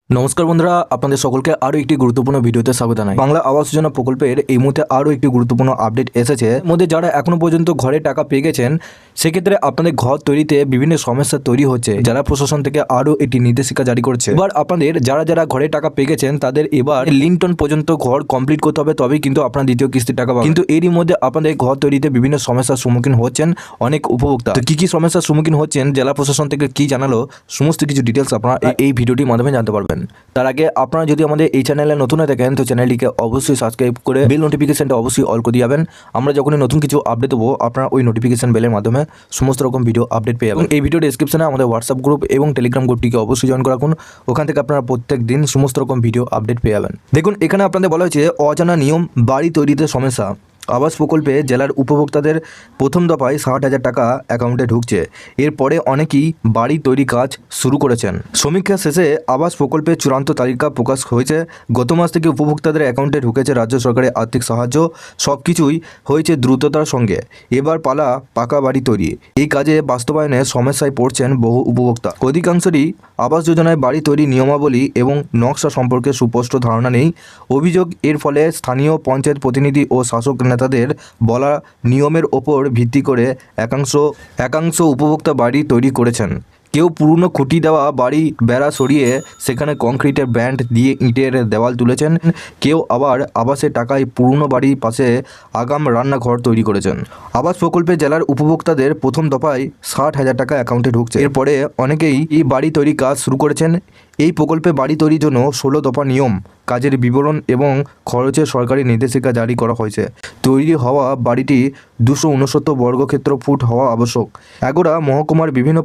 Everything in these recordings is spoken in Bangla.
নমস্কার বন্ধুরা, আপনাদের সকলকে আরও একটি গুরুত্বপূর্ণ ভিডিওতে স্বাগত জানাই। বাংলা আবাস যোজনা প্রকল্পের এই মুহূর্তে আরও একটি গুরুত্বপূর্ণ আপডেট এসেছে। মধ্যে যারা এখনো পর্যন্ত ঘরে টাকা পেয়ে গেছেন, সেক্ষেত্রে আপনাদের ঘর তৈরিতে বিভিন্ন সমস্যা তৈরি হচ্ছে। যারা প্রশাসন থেকে আরও একটি নির্দেশিকা জারি করছে। এবার আপনাদের যারা ঘরে টাকা পেয়ে গেছেন, তাদের এবার লিন্টন পর্যন্ত ঘর কমপ্লিট করতে হবে, তবেই কিন্তু আপনার দ্বিতীয় কিস্তির টাকা পাবেন। কিন্তু এরই মধ্যে আপনাদের ঘর তৈরিতে বিভিন্ন সমস্যার সম্মুখীন হচ্ছেন অনেক উপভোক্তা। তো কি সমস্যার সম্মুখীন হচ্ছেন, জেলা প্রশাসন থেকে কি জানালো, সমস্ত কিছু ডিটেলস আপনারা এই ভিডিওটির মাধ্যমে জানতে পারবেন। তার আগে আপনারা যদি আমাদের এই চ্যানেলে নতুন হয়ে থাকেন, তো চ্যানেলটিকে অবশ্যই সাবস্ক্রাইব করে বেল নোটিফিকেশনটা অবশ্যই অল করে দিবেন। আমরা যখনই নতুন কিছু আপডেট দেবো, আপনারা ওই নোটিফিকেশন বেলের মাধ্যমে সমস্ত রকম ভিডিও আপডেট পেয়ে যাবেন। এই ভিডিও ডেসক্রিপশনে আমাদের হোয়াটসঅ্যাপ গ্রুপ এবং টেলিগ্রাম গ্রুপটিকে অবশ্যই জয়েন করে রাখুন। ওখান থেকে আপনারা প্রত্যেক দিন সমস্ত রকম ভিডিও আপডেট পেয়ে যাবেন। দেখুন, এখানে আপনাদের বলা হয়েছে অজানা নিয়ম, বাড়ি তৈরিতে সমস্যা। আবাস প্রকল্পে জেলার উপভোক্তাদের প্রথম দফায় 60,000 টাকা অ্যাকাউন্টে ঢুকছে। এরপরে অনেকেই বাড়ি তৈরি কাজ শুরু করেছেন। সমীক্ষা শেষে আবাস প্রকল্পের চূড়ান্ত তালিকা প্রকাশ হয়েছে। গত মাস থেকে উপভোক্তাদের অ্যাকাউন্টে ঢুকেছে রাজ্য সরকারের আর্থিক সাহায্য। সব কিছুই হয়েছে দ্রুততার সঙ্গে। এবার পালা পাকা বাড়ি তৈরি। এই কাজে বাস্তবায়নে সমস্যায় পড়ছেন বহু উপভোক্তা। অধিকাংশেরই আবাস যোজনায় বাড়ি তৈরি নিয়মাবলী এবং নকশা সম্পর্কে সুস্পষ্ট ধারণা নেই। অভিযোগ, এর ফলে স্থানীয় পঞ্চায়েত প্রতিনিধি ও শাসক নেতাদের বলা নিয়মের ওপর ভিত্তি করে একাংশ উপভোক্তা বাড়ি তৈরি করেছেন। কেউ পুরনো খুঁটি দেওয়া বাড়ি বেড়া সরিয়ে সেখানে কংক্রিটের ব্যান্ড দিয়ে ইটের দেওয়াল তুলেছেন। কেউ আবার আবাসের টাকায় পুরনো বাড়ির পাশে আগাম রান্নাঘর তৈরি করেছেন। আবাস প্রকল্পে জেলার উপভোক্তাদের প্রথম দফায় 60,000 টাকা অ্যাকাউন্টে ঢুকছে। এরপরে অনেকেই এই বাড়ি তৈরি কাজ শুরু করেছেন। এই প্রকল্পে বাড়ি তৈরির জন্য 16 দফা নিয়ম, কাজের বিবরণ এবং খরচের সরকারি নির্দেশিকা জারি করা হয়েছে। তৈরি হওয়া বাড়িটি 269 বর্গক্ষেত্র ফুট হওয়া আবশ্যক। এগোড়া মহকুমার বিভিন্ন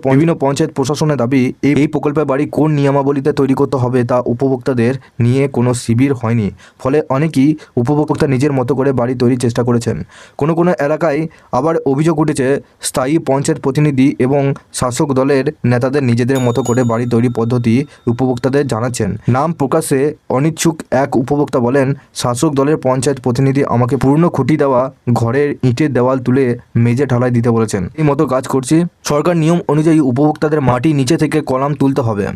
পঞ্চায়েত প্রশাসনের দাবি, এই প্রকল্পের বাড়ি কোন নিয়মাবলীতে তৈরি করতে হবে তা উপভোক্তাদের নিয়ে কোনো শিবির হয়নি। ফলে অনেকেই উপভোক্তা নিজের মতো করে বাড়ি তৈরির চেষ্টা করেছেন। কোনো এলাকায় আবার অভিযোগ উঠেছে, স্থায়ী পঞ্চায়েত প্রতিনিধি এবং শাসক দলের নেতাদের নিজেদের মতো করে বাড়ি তৈরি পদ্ধতি উপভোক্তাদের জানাচ্ছেন। নাম প্রকাশে অনিচ্ছুক এক উপভোক্তা বলেন, শাসক দলের পঞ্চায়েত প্রতিনিধি আমাকে পুরনো খুঁটি দেওয়া ঘরের ইটের দেওয়াল তুলে মেঝে ঢালাই দিতে বলেছেন। এই মতো কাজ করছি। সরকার নিয়ম অনুযায়ী উপভোক্তাদের মাটি নিচে থেকে কলাম তুলতে হবে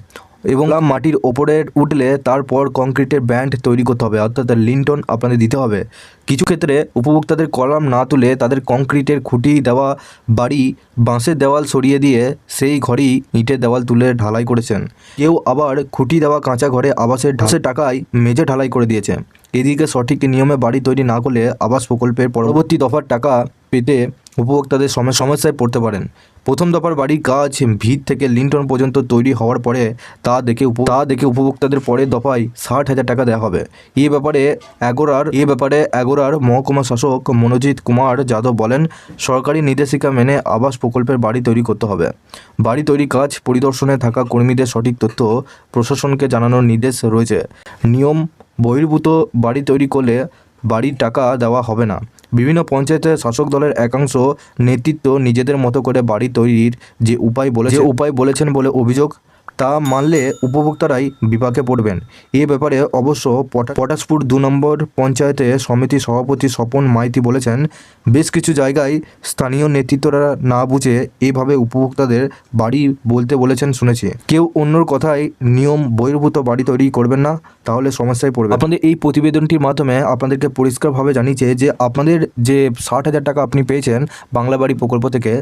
এবং মাটির ওপরে উঠলে তারপর কংক্রিটের ব্যান্ড তৈরি করতে হবে, অর্থাৎ লিন্টন আপনাদের দিতে হবে। কিছু ক্ষেত্রে উপভোক্তাদের কলাম না তুলে তাদের কংক্রিটের খুঁটি দেওয়া বাড়ি বাঁশের দেওয়াল সরিয়ে দিয়ে সেই ঘরেই ইটের দেওয়াল তুলে ঢালাই করেছেন। কেউ আবার খুঁটি দেওয়া কাঁচা ঘরে আবাসের টাকায় মেঝে ঢালাই করে দিয়েছে। এদিকে সঠিক নিয়মে বাড়ি তৈরি না করলে আবাস প্রকল্পের পরবর্তী দফার টাকা পেতে উপভোক্তাদের সমস্যায় পড়তে পারেন। প্রথম দফার বাড়ির কাজ ভিত থেকে লিন্টন পর্যন্ত তৈরি হওয়ার পরে তা দেখে উপভোক্তাদের পরের দফায় 60,000 টাকা দেওয়া হবে। এ ব্যাপারে এগোরার মহকুমা শাসক মনোজিৎ কুমার যাদব বলেন, সরকারি নির্দেশিকা মেনে আবাস প্রকল্পের বাড়ি তৈরি করতে হবে। বাড়ি তৈরি কাজ পরিদর্শনে থাকা কর্মীদের সঠিক তথ্য প্রশাসনকে জানানোর নির্দেশ রয়েছে। নিয়ম বহির্ভূত বাড়ি তৈরি করলে বাড়ির টাকা দেওয়া হবে না। বিভিন্ন পঞ্চায়েতের শাসক দলের একাংশ নেতৃত্ব নিজেদের মতো করে বাড়ি তৈরির যে উপায় বলেছেন বলে অভিযোগ, তা মানলে উপভোক্তারাই বিপাকে পড়বেন। এ ব্যাপারে অবশ্য পটাশপুর 2 নম্বর পঞ্চায়েতে সমিতি সভাপতি স্বপন মাইতি বলেছেন, বেশ কিছু জায়গায় স্থানীয় নেতৃত্বরা না বুঝে এভাবে উপভোক্তাদের বাড়ি বলতে বলেছেন শুনেছি। কেউ অন্যর কথায় নিয়ম বহির্ভূত বাড়ি তৈরি করবেন না, তাহলে সমস্যায় পড়বে। আপনাদের এই প্রতিবেদনটির মাধ্যমে আপনাদেরকে পরিষ্কারভাবে জানিয়েছে যে আপনাদের যে 60,000 টাকা আপনি পেয়েছেন বাংলা বাড়ি প্রকল্প থেকে,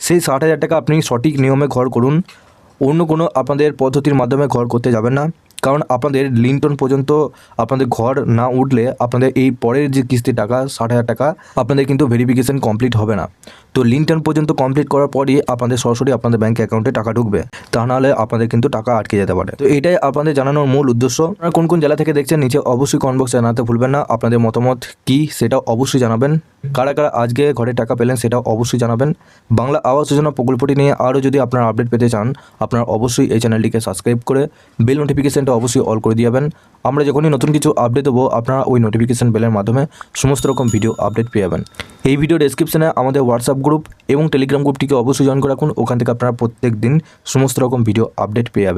সেই 60,000 টাকা আপনি সঠিক নিয়মে ঘর করুন। অন্য কোনো আপনাদের পদ্ধতির মাধ্যমে ঘর করতে যাবেন না, কারণ আপনাদের লিন্টন পর্যন্ত আপনাদের ঘর না উঠলে আপনাদের এই পরের যে কিস্তি টাকা 60,000 টাকা আপনাদের কিন্তু ভেরিফিকেশন কমপ্লিট হবে না। তো লিন্টন পর্যন্ত কমপ্লিট করার পরই আপনাদের সরাসরি আপনাদের ব্যাঙ্ক অ্যাকাউন্টে টাকা ঢুকবে, তা নাহলে আপনাদের কিন্তু টাকা আটকে যেতে পারে। তো এটাই আপনাদের জানানোর মূল উদ্দেশ্য। আপনারা কোন জেলা থেকে দেখছেন নিচে অবশ্যই কমেন্ট বক্সে জানাতে ভুলবেন না। আপনাদের মতামত কি সেটা অবশ্যই জানাবেন। কারা আজকে ঘরে টাকা পেলেন সেটাও অবশ্যই জানাবেন। বাংলা আবাস যোজনা প্রকল্পটি নিয়ে আরও যদি আপনারা আপডেট পেতে চান, আপনারা অবশ্যই এই চ্যানেলটিকে সাবস্ক্রাইব করে বেল নোটিফিকেশনটা অবশ্যই অল করে দিবেন। আমরা যখনই নতুন কিছু আপডেট দেবো, আপনারা ওই নোটিফিকেশন বেলের মাধ্যমে সমস্ত রকম ভিডিও আপডেট পেয়ে যাবেন। এই ভিডিও ডেসক্রিপশনে আমাদের হোয়াটসঅ্যাপ গ্রুপ এবং টেলিগ্রাম গ্রুপটিকে অবশ্যই জয়েন করে রাখুন। ওখান থেকে আপনারা প্রত্যেক দিন সমস্ত রকম ভিডিও আপডেট পেয়ে যাবেন।